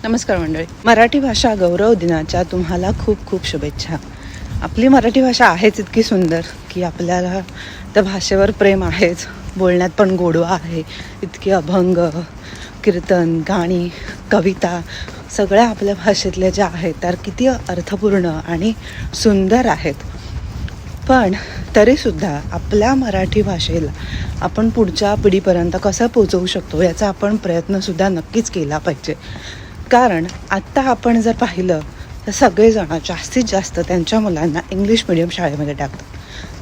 नमस्कार मंडळी. मराठी भाषा गौरव दिनाच्या तुम्हाला खूप खूप शुभेच्छा. आपली मराठी भाषा आहेच इतकी सुंदर की आपल्याला त्या भाषेवर प्रेम आहेच. बोलण्यात पण गोडवा आहे. इतके अभंग, कीर्तन, गाणी, कविता सगळ्या आपल्या भाषेतल्या ज्या आहेत त्या किती अर्थपूर्ण आणि सुंदर आहेत. पण तरीसुद्धा आपल्या मराठी भाषेला आपण पुढच्या पिढीपर्यंत कसं पोचवू शकतो याचा आपण प्रयत्नसुद्धा नक्कीच केला पाहिजे. कारण आत्ता आपण जर पाहिलं तर सगळेजण जास्तीत जास्त त्यांच्या मुलांना इंग्लिश मिडियम शाळेमध्ये टाकतात.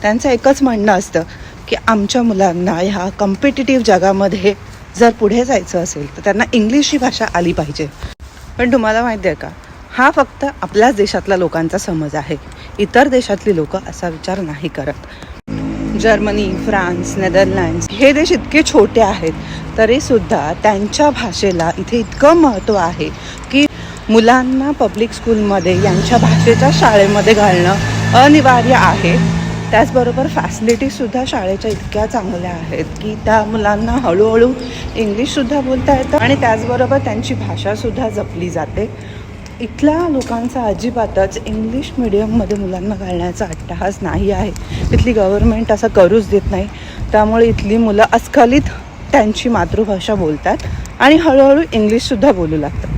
त्यांचं एकच म्हणणं असतं की आमच्या मुलांना ह्या कॉम्पिटिटिव्ह जगामध्ये जर पुढे जायचं असेल तर त्यांना इंग्लिश ही भाषा आली पाहिजे. पण तुम्हाला माहिती आहे का, हा फक्त आपल्याच देशातल्या लोकांचा समज आहे. इतर देशातली लोक असा विचार नाही करत. जर्मनी, फ्रान्स, नेदरलँड्स हे देश इतके छोटे आहेत तरीसुद्धा त्यांच्या भाषेला इथे इतकं महत्त्व आहे की मुलांना पब्लिक स्कूलमध्ये यांच्या भाषेच्या शाळेमध्ये घालणं अनिवार्य आहे. त्याचबरोबर फॅसिलिटीजसुद्धा शाळेच्या इतक्या चांगल्या आहेत की त्या मुलांना हळूहळू इंग्लिशसुद्धा बोलता येतं आणि त्याचबरोबर त्यांची भाषासुद्धा जपली जाते. इथल्या लोकांचा अजिबातच इंग्लिश मिडियममध्ये मुलांना घालण्याचा अट्टहास नाही आहे. इथली गव्हर्नमेंट असं करूच देत नाही. त्यामुळे इथली मुलं अस्खलित त्यांची मातृभाषा बोलतात आणि हळूहळू इंग्लिशसुद्धा बोलू लागतात.